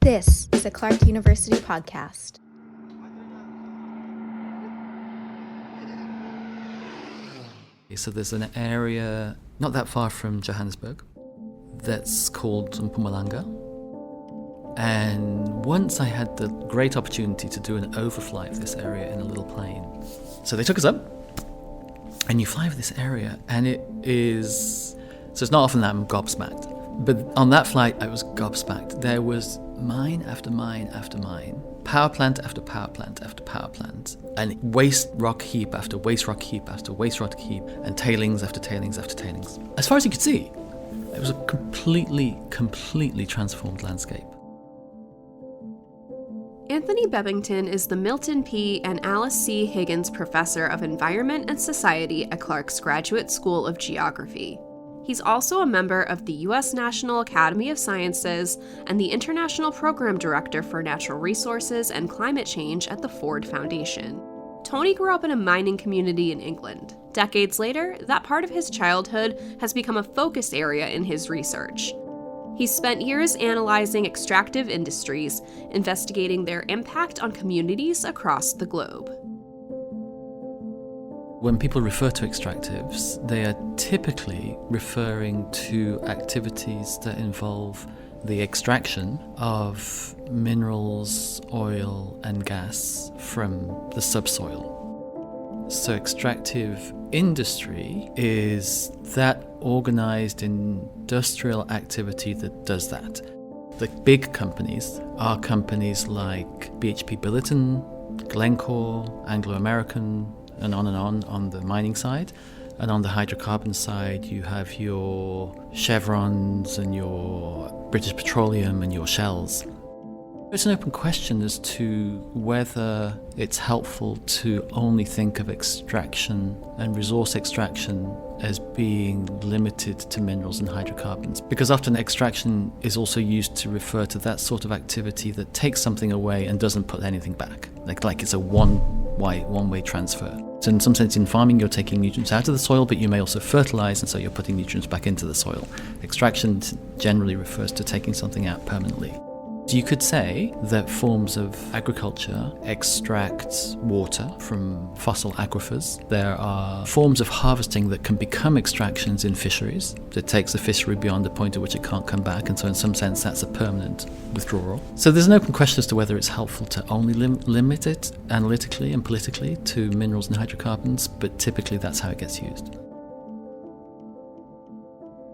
This is a Clark University podcast. So there's an area not that far from Johannesburg that's called Mpumalanga. And once I had the great opportunity to do an overfly of this area in a little plane. So they took us up, and you fly over this area, and it is... So it's not often that I'm gobsmacked. But on that flight, I was gobsmacked. There was mine after mine after mine, power plant after power plant after power plant, and waste rock heap after waste rock heap after waste rock heap, and tailings after tailings after tailings. As far as you could see, it was a completely transformed landscape. Anthony Bebbington is the Milton P. and Alice C. Higgins Professor of Environment and Society at Clark's Graduate School of Geography. He's also a member of the U.S. National Academy of Sciences and the International Program Director for Natural Resources and Climate Change at the Ford Foundation. Tony grew up in a mining community in England. Decades later, that part of his childhood has become a focus area in his research. He's spent years analyzing extractive industries, investigating their impact on communities across the globe. When people refer to extractives, they are typically referring to activities that involve the extraction of minerals, oil, and gas from the subsoil. So extractive industry is that organized industrial activity that does that. The big companies are companies like BHP Billiton, Glencore, Anglo-American, and on the mining side. And on the hydrocarbon side, you have your Chevrons and your British Petroleum and your Shells. It's an open question as to whether it's helpful to only think of extraction and resource extraction as being limited to minerals and hydrocarbons. Because often extraction is also used to refer to that sort of activity that takes something away and doesn't put anything back. Like it's a one-way transfer. So in some sense in farming you're taking nutrients out of the soil, but you may also fertilize, and so you're putting nutrients back into the soil. Extraction generally refers to taking something out permanently. You could say that forms of agriculture extract water from fossil aquifers. There are forms of harvesting that can become extractions in fisheries. It takes the fishery beyond the point at which it can't come back, and so in some sense that's a permanent withdrawal. So there's an open question as to whether it's helpful to only limit it analytically and politically to minerals and hydrocarbons, but typically that's how it gets used.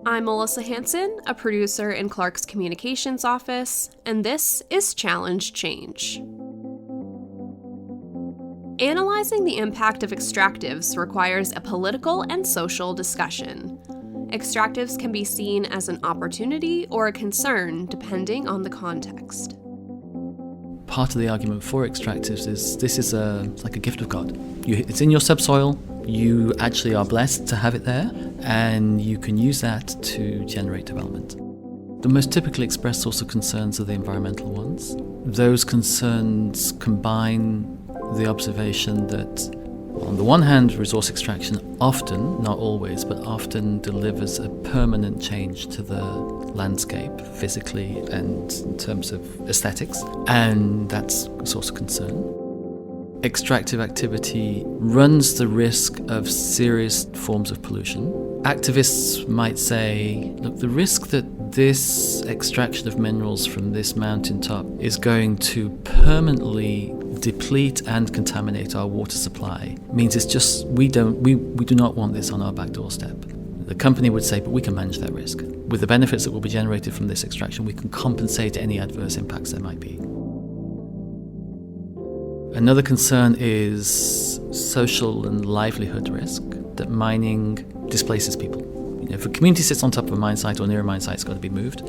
I'm Melissa Hansen, a producer in Clark's Communications Office, and this is Challenge Change. Analyzing the impact of extractives requires a political and social discussion. Extractives can be seen as an opportunity or a concern depending on the context. Part of the argument for extractives is this is like a gift of God. It's in your subsoil. You actually are blessed to have it there, and you can use that to generate development. The most typically expressed sorts of concerns are the environmental ones. Those concerns combine the observation that, on the one hand, resource extraction often, not always, but often delivers a permanent change to the landscape, physically and in terms of aesthetics, and that's a source of concern. Extractive activity runs the risk of serious forms of pollution. Activists might say, look, the risk that this extraction of minerals from this mountaintop is going to permanently deplete and contaminate our water supply means it's just, we do not want this on our back doorstep. The company would say, but we can manage that risk. With the benefits that will be generated from this extraction, we can compensate any adverse impacts there might be. Another concern is social and livelihood risk, that mining displaces people. If a community sits on top of a mine site or near a mine site, it's got to be moved,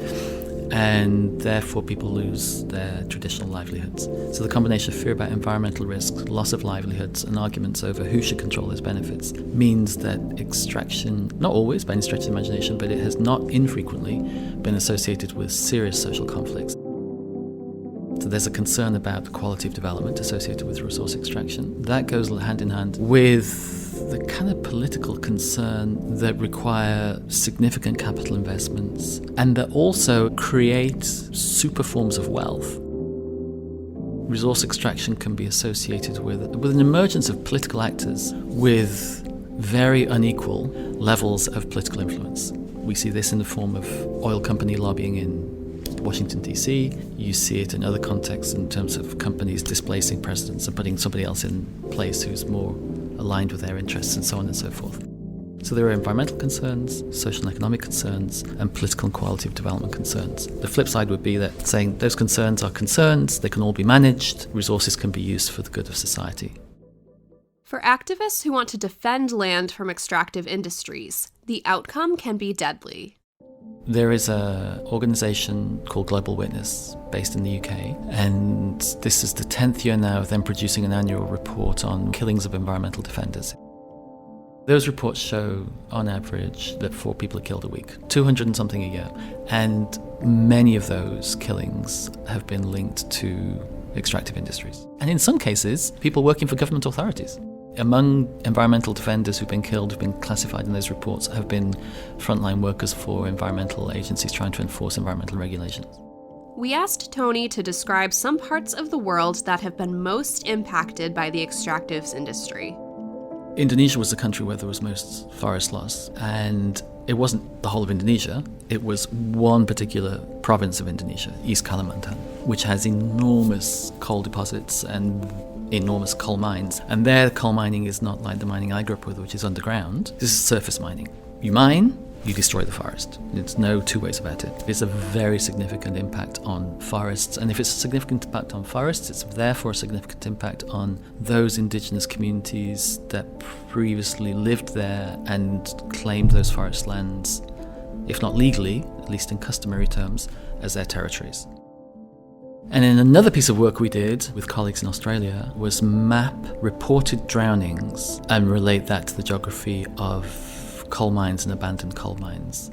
and therefore people lose their traditional livelihoods. So the combination of fear about environmental risk, loss of livelihoods, and arguments over who should control those benefits means that extraction, not always by any stretch of the imagination, but it has not infrequently been associated with serious social conflicts. So there's a concern about the quality of development associated with resource extraction. That goes hand in hand with the kind of political concern that require significant capital investments and that also create super forms of wealth. Resource extraction can be associated with an emergence of political actors with very unequal levels of political influence. We see this in the form of oil company lobbying in Washington, D.C. You see it in other contexts in terms of companies displacing presidents and putting somebody else in place who's more aligned with their interests and so on and so forth. So there are environmental concerns, social and economic concerns, and political and quality of development concerns. The flip side would be that saying those concerns are concerns, they can all be managed, resources can be used for the good of society. For activists who want to defend land from extractive industries, the outcome can be deadly. There is an organisation called Global Witness based in the UK, and this is the 10th year now of them producing an annual report on killings of environmental defenders. Those reports show, on average, that 4 people are killed a week, 200 and something a year, and many of those killings have been linked to extractive industries. And in some cases, people working for government authorities. Among environmental defenders who've been killed, who've been classified in those reports, have been frontline workers for environmental agencies trying to enforce environmental regulations. We asked Tony to describe some parts of the world that have been most impacted by the extractives industry. Indonesia was the country where there was most forest loss, and it wasn't the whole of Indonesia, it was one particular province of Indonesia, East Kalimantan, which has enormous coal deposits and enormous coal mines. And there, coal mining is not like the mining I grew up with, which is underground. This is surface mining. You mine, you destroy the forest. There's no two ways about it. It's a very significant impact on forests, and if it's a significant impact on forests, it's therefore a significant impact on those indigenous communities that previously lived there and claimed those forest lands, if not legally, at least in customary terms, as their territories. And in another piece of work we did with colleagues in Australia was map reported drownings and relate that to the geography of coal mines and abandoned coal mines.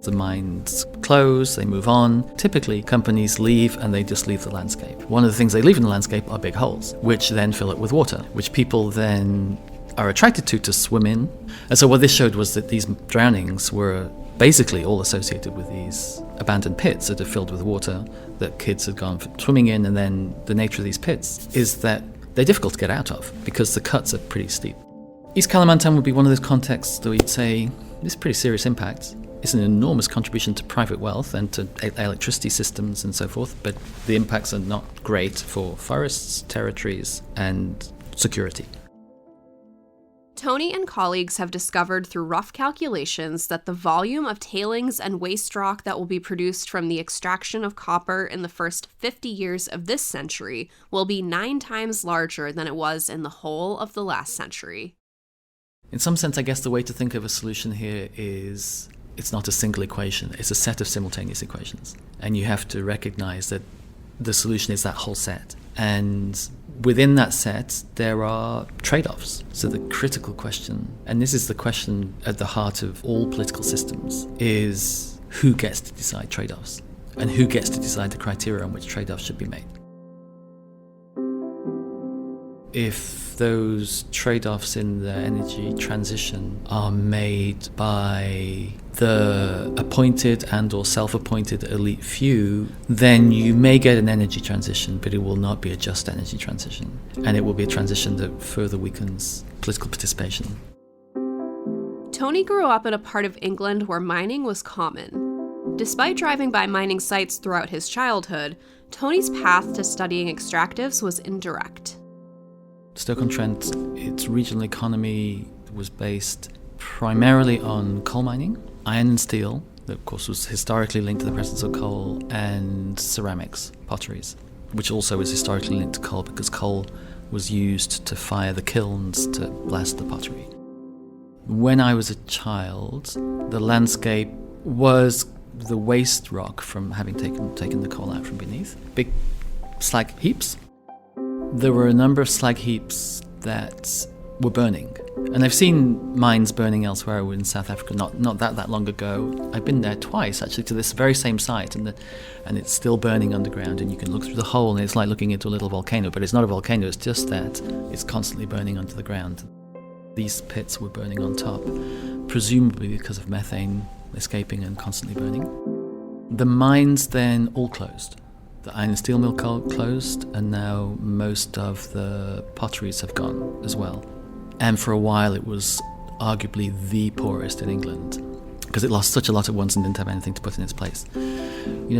The mines close, they move on. Typically, companies leave and they just leave the landscape. One of the things they leave in the landscape are big holes, which then fill it with water, which people then are attracted to swim in. And so what this showed was that these drownings were basically all associated with these abandoned pits that are filled with water that kids had gone swimming in, and then the nature of these pits is that they're difficult to get out of because the cuts are pretty steep. East Kalimantan would be one of those contexts that we'd say this is pretty serious impact. It's an enormous contribution to private wealth and to electricity systems and so forth, but the impacts are not great for forests, territories, and security. Tony and colleagues have discovered through rough calculations that the volume of tailings and waste rock that will be produced from the extraction of copper in the first 50 years of this century will be 9 times larger than it was in the whole of the last century. In some sense, I guess the way to think of a solution here is it's not a single equation, it's a set of simultaneous equations. And you have to recognize that the solution is that whole set. And within that set, there are trade-offs. So the critical question, and this is the question at the heart of all political systems, is who gets to decide trade-offs? And who gets to decide the criteria on which trade-offs should be made? If those trade-offs in the energy transition are made by the appointed and or self-appointed elite few, then you may get an energy transition, but it will not be a just energy transition. And it will be a transition that further weakens political participation. Tony grew up in a part of England where mining was common. Despite driving by mining sites throughout his childhood, Tony's path to studying extractives was indirect. Stoke-on-Trent, its regional economy was based primarily on coal mining, iron and steel, that of course was historically linked to the presence of coal, and ceramics, potteries, which also was historically linked to coal because coal was used to fire the kilns to blast the pottery. When I was a child, the landscape was the waste rock from having taken the coal out from beneath. Big slag heaps. There were a number of slag heaps that were burning. And I've seen mines burning elsewhere in South Africa not that long ago. I've been there twice, actually, to this very same site, and it's still burning underground, and you can look through the hole, and it's like looking into a little volcano, but it's not a volcano, it's just that it's constantly burning under the ground. These pits were burning on top, presumably because of methane escaping and constantly burning. The mines then all closed. The iron and steel mill closed, and now most of the potteries have gone as well. And for a while it was arguably the poorest in England, because it lost such a lot at once and didn't have anything to put in its place.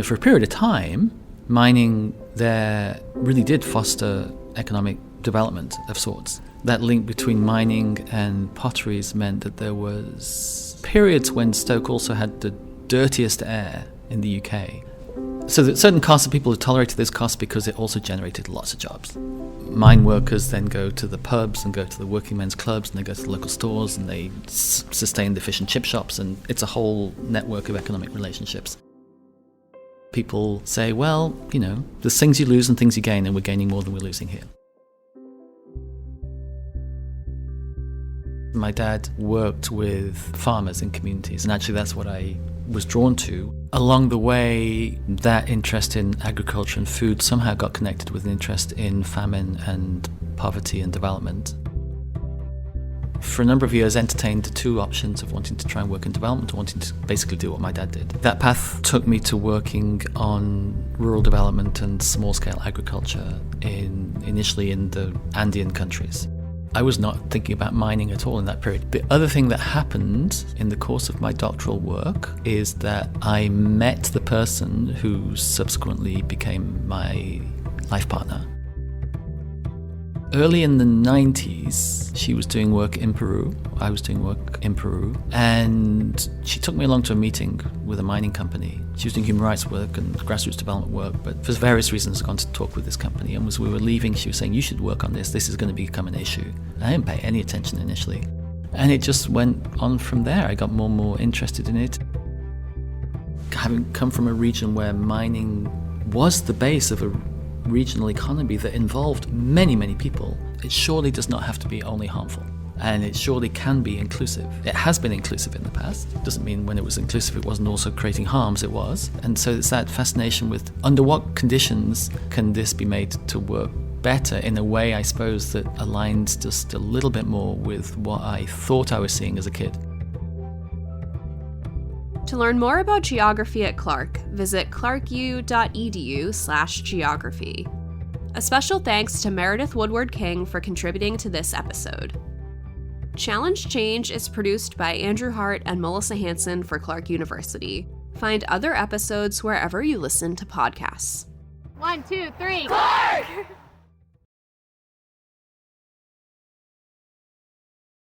For a period of time, mining there really did foster economic development of sorts. That link between mining and potteries meant that there was periods when Stoke also had the dirtiest air in the UK. So that certain castes of people who tolerated this cost because it also generated lots of jobs. Mine workers then go to the pubs and go to the working men's clubs, and they go to the local stores and they sustain the fish and chip shops, and it's a whole network of economic relationships. People say, well, there's things you lose and things you gain, and we're gaining more than we're losing here. My dad worked with farmers in communities, and actually that's what I was drawn to. Along the way, that interest in agriculture and food somehow got connected with an interest in famine and poverty and development. For a number of years, entertained the two options of wanting to try and work in development or wanting to basically do what my dad did. That path took me to working on rural development and small-scale agriculture initially in the Andean countries. I was not thinking about mining at all in that period. The other thing that happened in the course of my doctoral work is that I met the person who subsequently became my life partner. Early in the 90s, she was doing work in Peru. I was doing work in Peru. And she took me along to a meeting with a mining company. She was doing human rights work and grassroots development work, but for various reasons I'd gone to talk with this company. And as we were leaving, she was saying, you should work on this. This is going to become an issue. And I didn't pay any attention initially. And it just went on from there. I got more and more interested in it. Having come from a region where mining was the base of a regional economy that involved many, many people, it surely does not have to be only harmful. And it surely can be inclusive. It has been inclusive in the past. It doesn't mean when it was inclusive it wasn't also creating harms, it was. And so it's that fascination with under what conditions can this be made to work better in a way, I suppose, that aligns just a little bit more with what I thought I was seeing as a kid. To learn more about geography at Clark, visit clarku.edu/geography. A special thanks to Meredith Woodward King for contributing to this episode. Challenge Change is produced by Andrew Hart and Melissa Hansen for Clark University. Find other episodes wherever you listen to podcasts. 1, 2, 3, Clark!